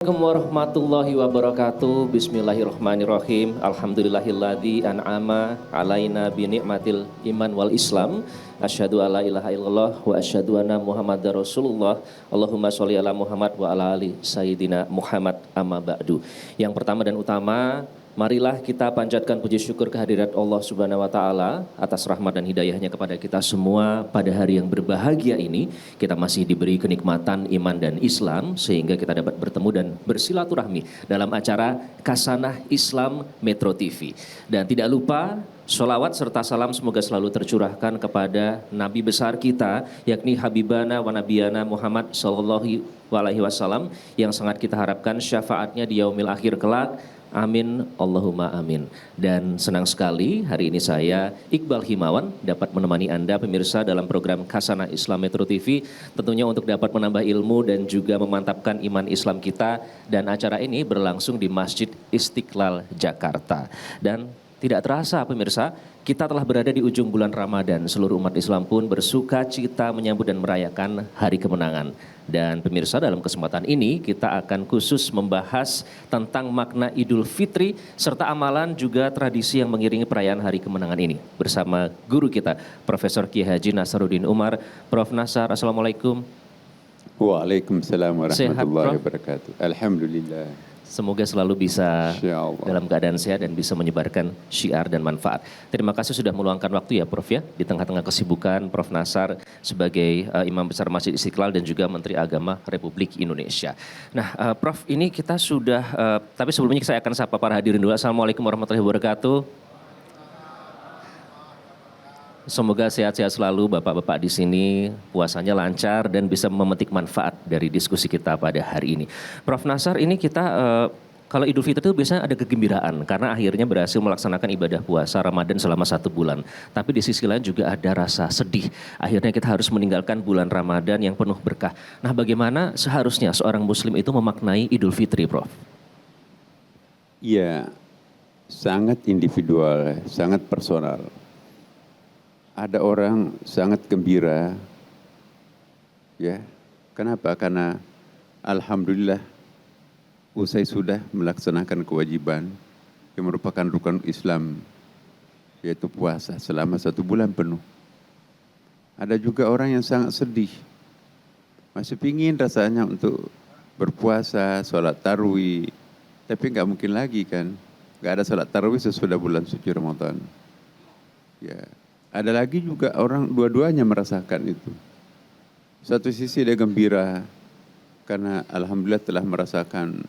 Assalamualaikum warahmatullahi wabarakatuh. Bismillahirrahmanirrahim. Alhamdulillahilladzi an'ama alaina bi ni'matil iman wal islam. Asyhadu alla ilaha illallah wa asyhadu anna Muhammadar Rasulullah. Allahumma sholli ala Muhammad wa ala ali sayyidina Muhammad amma ba'du. Yang pertama dan utama, marilah kita panjatkan puji syukur kehadirat Allah Subhanahu wa taala atas rahmat dan hidayahnya kepada kita semua pada hari yang berbahagia ini. Kita masih diberi kenikmatan iman dan Islam sehingga kita dapat bertemu dan bersilaturahmi dalam acara Kasanah Islam Metro TV. Dan tidak lupa sholawat serta salam semoga selalu tercurahkan kepada Nabi besar kita, yakni Habibana wa Nabiyana Muhammad sallallahu alaihi wasallam, yang sangat kita harapkan syafaatnya di yaumil akhir kelak. Amin, Allahumma amin. Dan senang sekali hari ini saya, Iqbal Himawan, dapat menemani Anda pemirsa dalam program Kasanah Islam Metro TV, tentunya untuk dapat menambah ilmu dan juga memantapkan iman Islam kita. Dan acara ini berlangsung di Masjid Istiqlal, Jakarta. Dan tidak terasa pemirsa, kita telah berada di ujung bulan Ramadan. Seluruh umat Islam pun bersuka cita menyambut dan merayakan hari kemenangan. Dan pemirsa, dalam kesempatan ini kita akan khusus membahas tentang makna Idul Fitri serta amalan juga tradisi yang mengiringi perayaan hari kemenangan ini. Bersama guru kita, Profesor Kiai Haji Nasaruddin Umar. Prof. Nasar, Assalamualaikum. Waalaikumsalam warahmatullahi wabarakatuh. Alhamdulillah. Semoga selalu bisa dalam keadaan sehat dan bisa menyebarkan syiar dan manfaat. Terima kasih sudah meluangkan waktu ya Prof ya, di tengah-tengah kesibukan Prof Nasar sebagai Imam Besar Masjid Istiqlal dan juga Menteri Agama Republik Indonesia. Nah Prof, ini kita sudah, tapi sebelumnya saya akan sapa para hadirin dulu. Assalamualaikum warahmatullahi wabarakatuh. Semoga sehat-sehat selalu Bapak-bapak di sini, puasanya lancar dan bisa memetik manfaat dari diskusi kita pada hari ini. Prof Nasar, ini kita kalau Idul Fitri itu biasanya ada kegembiraan karena akhirnya berhasil melaksanakan ibadah puasa Ramadan selama 1 bulan. Tapi di sisi lain juga ada rasa sedih. Akhirnya kita harus meninggalkan bulan Ramadan yang penuh berkah. Nah, bagaimana seharusnya seorang Muslim itu memaknai Idul Fitri, Prof? Iya, sangat individual, sangat personal. Ada orang sangat gembira, ya. Kenapa? Karena alhamdulillah usai sudah melaksanakan kewajiban yang merupakan rukun Islam, yaitu puasa selama 1 bulan penuh. Ada juga orang yang sangat sedih, masih pingin rasanya untuk berpuasa, sholat tarawih, tapi nggak mungkin lagi kan, nggak ada sholat tarawih sesudah bulan suci Ramadan. Ya. Ada lagi juga orang dua-duanya merasakan itu. Satu sisi dia gembira karena alhamdulillah telah merasakan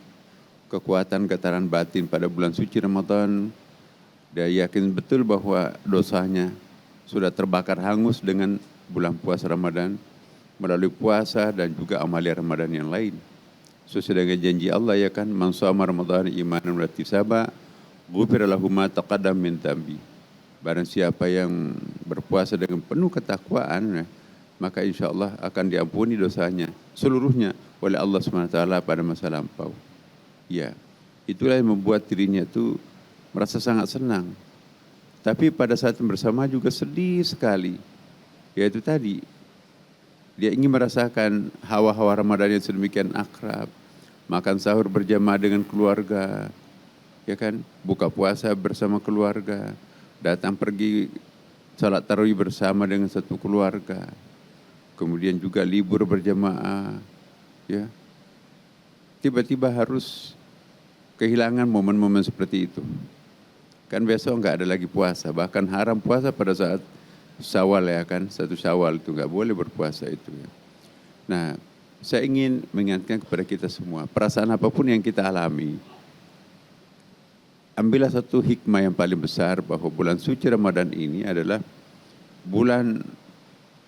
kekuatan getaran batin pada bulan suci Ramadan. Dia yakin betul bahwa dosanya sudah terbakar hangus dengan bulan puasa Ramadan melalui puasa dan juga amalia Ramadan yang lain. Sesuai dengan janji Allah ya kan, man shoma Ramadan imanan wa ihtisaban ghufira lahu ma taqaddama min dhanbi. Barang siapa yang berpuasa dengan penuh ketakwaan, maka insya Allah akan diampuni dosanya seluruhnya oleh Allah SWT pada masa lampau. Ya, itulah yang membuat dirinya itu merasa sangat senang. Tapi pada saat yang bersama juga sedih sekali. Yaitu tadi, dia ingin merasakan hawa-hawa Ramadan yang sedemikian akrab, makan sahur berjamaah dengan keluarga, ya kan, buka puasa bersama keluarga, datang pergi salat tarawih bersama dengan satu keluarga, kemudian juga libur berjamaah, ya. Tiba-tiba harus kehilangan momen-momen seperti itu. Kan besok nggak ada lagi puasa, bahkan haram puasa pada saat Syawal ya kan, 1 Syawal itu nggak boleh berpuasa itu. Ya. Nah, saya ingin mengingatkan kepada kita semua, perasaan apapun yang kita alami, ambillah satu hikmah yang paling besar bahwa bulan suci Ramadan ini adalah bulan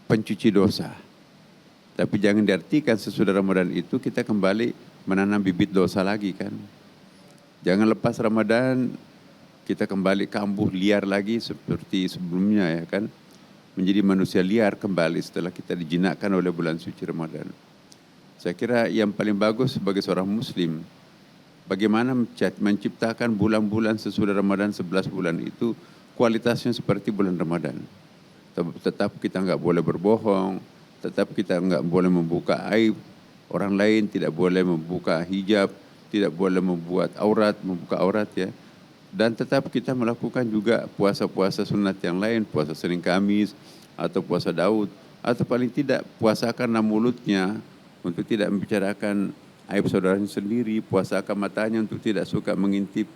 pencuci dosa. Tapi jangan diartikan sesudah Ramadan itu kita kembali menanam bibit dosa lagi kan. Jangan lepas Ramadan kita kembali kambuh liar lagi seperti sebelumnya ya kan. Menjadi manusia liar kembali setelah kita dijinakkan oleh bulan suci Ramadan. Saya kira yang paling bagus sebagai seorang Muslim, bagaimana menciptakan bulan-bulan sesudah Ramadan 11 bulan itu kualitasnya seperti bulan Ramadan. Tetap kita nggak boleh berbohong, tetap kita nggak boleh membuka aib orang lain, tidak boleh membuka hijab, tidak boleh membuat aurat, membuka aurat ya. Dan tetap kita melakukan juga puasa-puasa sunat yang lain, puasa Senin Kamis atau puasa Daud, atau paling tidak puasakan mulutnya untuk tidak membicarakan aib saudaranya sendiri, puasakan matanya untuk tidak suka mengintip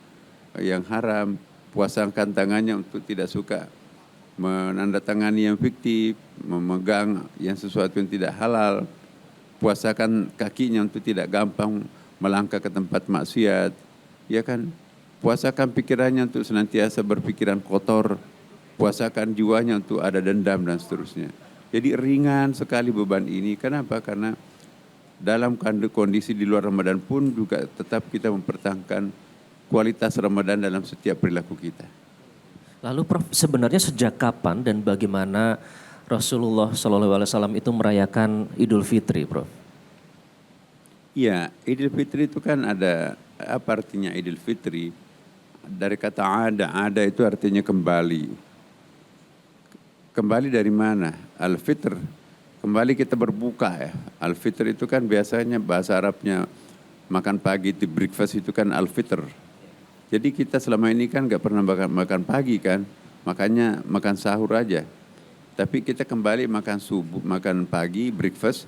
yang haram, puasakan tangannya untuk tidak suka menandatangani yang fiktif, memegang yang sesuatu yang tidak halal, puasakan kakinya untuk tidak gampang melangkah ke tempat maksiat, ya kan? Puasakan pikirannya untuk senantiasa berpikiran kotor, puasakan jiwanya untuk ada dendam dan seterusnya. Jadi ringan sekali beban ini. Kenapa? Karena dalam kondisi di luar Ramadan pun juga tetap kita mempertahankan kualitas Ramadan dalam setiap perilaku kita. Lalu Prof, sebenarnya sejak kapan dan bagaimana Rasulullah SAW itu merayakan Idul Fitri, Prof? Iya, Idul Fitri itu kan ada, apa artinya Idul Fitri? Dari kata ada itu artinya kembali. Kembali dari mana? Al-Fitr, kembali kita berbuka ya. Al-Fitr itu kan biasanya bahasa Arabnya makan pagi, itu breakfast itu kan Al-Fitr. Jadi kita selama ini kan gak pernah makan pagi kan, makanya makan sahur aja. Tapi kita kembali makan subuh, makan pagi, breakfast,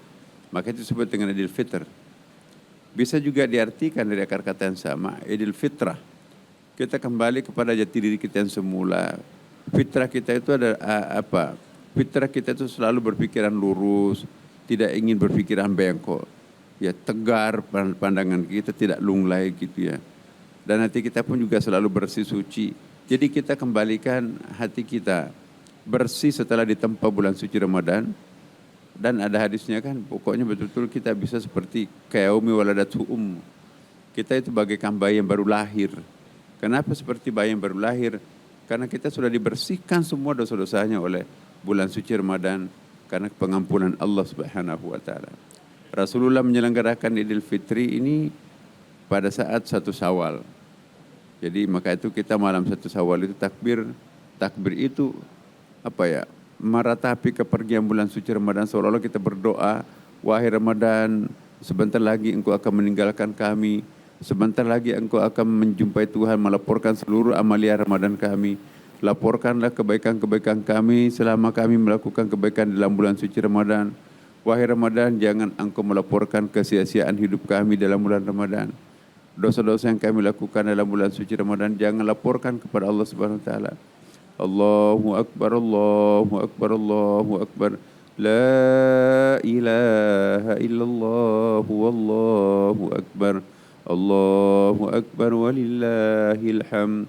maka itu disebut dengan Idul Fitr. Bisa juga diartikan dari akar kata yang sama, Idul Fitrah. Kita kembali kepada jati diri kita yang semula. Fitrah kita itu ada apa? Fitrah kita itu selalu berpikiran lurus, tidak ingin berpikiran bengkok. Ya tegar pandangan kita, tidak lunglai gitu ya. Dan hati kita pun juga selalu bersih suci. Jadi kita kembalikan hati kita bersih setelah ditempa bulan suci Ramadan. Dan ada hadisnya kan, pokoknya betul-betul kita bisa seperti kayaumi waladatu kita itu bagaikan bayi yang baru lahir. Kenapa seperti bayi yang baru lahir? Karena kita sudah dibersihkan semua dosa-dosanya oleh bulan suci Ramadan karena pengampunan Allah Subhanahu wa taala. Rasulullah menyelenggarakan Idul Fitri ini pada saat 1 Syawal. Jadi maka itu kita malam 1 Syawal itu takbir. Takbir itu apa ya? Meratapi kepergian bulan suci Ramadan, seolah-olah kita berdoa, wahai Ramadan, sebentar lagi engkau akan meninggalkan kami, sebentar lagi engkau akan menjumpai Tuhan, melaporkan seluruh amalia Ramadan kami. Laporkanlah kebaikan-kebaikan kami selama kami melakukan kebaikan dalam bulan suci Ramadan. Wahai Ramadan, jangan engkau melaporkan kesia-siaan hidup kami dalam bulan Ramadan. Dosa-dosa yang kami lakukan dalam bulan suci Ramadan jangan laporkan kepada Allah Subhanahu wa taala. Allahu Akbar, Allahu Akbar, Allahu Akbar. La ilaha illallah, wallahu akbar. Allahu Akbar walillahil hamd.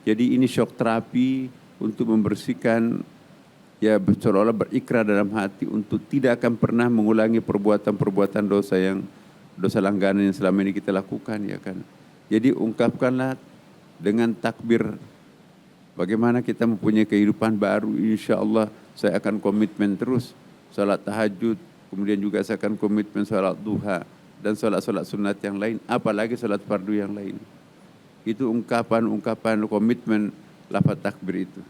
Jadi ini shock terapi untuk membersihkan, ya seolah-olah berikrar dalam hati untuk tidak akan pernah mengulangi perbuatan-perbuatan dosa langganan yang selama ini kita lakukan, ya kan. Jadi ungkapkanlah dengan takbir, bagaimana kita mempunyai kehidupan baru. Insya Allah saya akan komitmen terus salat tahajud, kemudian juga saya akan komitmen salat duha dan salat-salat sunat yang lain, apalagi salat fardu yang lain. Itu ungkapan komitmen lafaz takbir itu.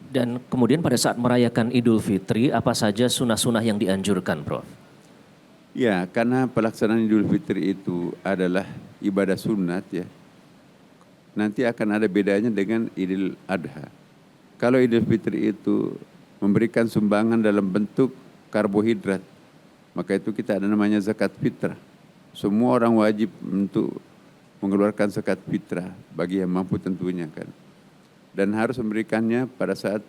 Dan kemudian pada saat merayakan Idul Fitri, apa saja sunah-sunah yang dianjurkan, Prof? Ya, karena pelaksanaan Idul Fitri itu adalah ibadah sunat ya. Nanti akan ada bedanya dengan Idul Adha. Kalau Idul Fitri itu memberikan sumbangan dalam bentuk karbohidrat, maka itu kita ada namanya zakat fitrah. Semua orang wajib untuk mengeluarkan zakat fitrah bagi yang mampu tentunya kan. Dan harus memberikannya pada saat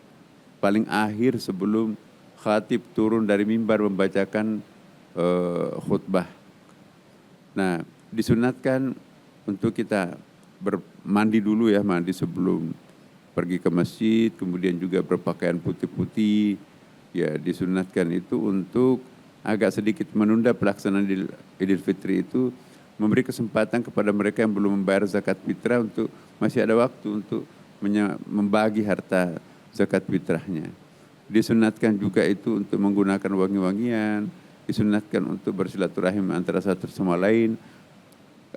paling akhir sebelum khatib turun dari mimbar membacakan khutbah. Nah, disunatkan untuk kita mandi dulu ya, mandi sebelum pergi ke masjid, kemudian juga berpakaian putih-putih. Ya, disunatkan itu untuk agak sedikit menunda pelaksanaan Idul Fitri itu, memberi kesempatan kepada mereka yang belum membayar zakat fitrah untuk masih ada waktu untuk membagi harta zakat fitrahnya. Disunatkan juga itu untuk menggunakan wangi-wangian, disunatkan untuk bersilaturahim antara satu sama lain.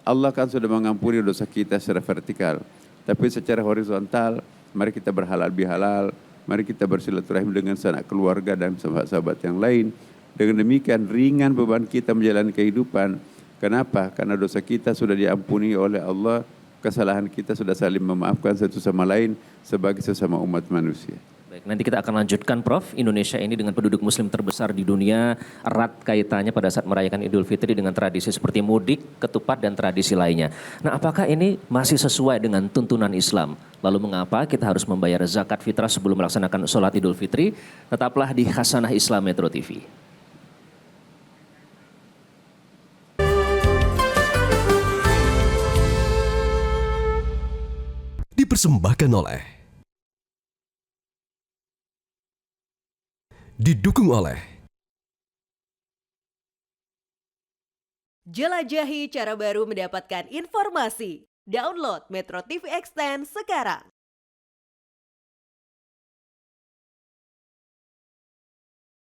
Allah kan sudah mengampuni dosa kita secara vertikal, tapi secara horizontal mari kita berhalal bihalal, mari kita bersilaturahim dengan sanak keluarga dan sahabat-sahabat yang lain. Dengan demikian ringan beban kita menjalani kehidupan, Kenapa? Karena dosa kita sudah diampuni oleh Allah, kesalahan kita sudah saling memaafkan satu sama lain sebagai sesama umat manusia. Baik, nanti kita akan lanjutkan Prof. Indonesia ini dengan penduduk muslim terbesar di dunia, erat kaitannya pada saat merayakan Idul Fitri dengan tradisi seperti mudik, ketupat, dan tradisi lainnya. Nah, apakah ini masih sesuai dengan tuntunan Islam? Lalu mengapa kita harus membayar zakat fitrah sebelum melaksanakan sholat Idul Fitri? Tetaplah di Khasanah Islam Metro TV. Dipersembahkan oleh, didukung oleh jelajahi cara baru mendapatkan informasi. Download Metro TV Extend sekarang.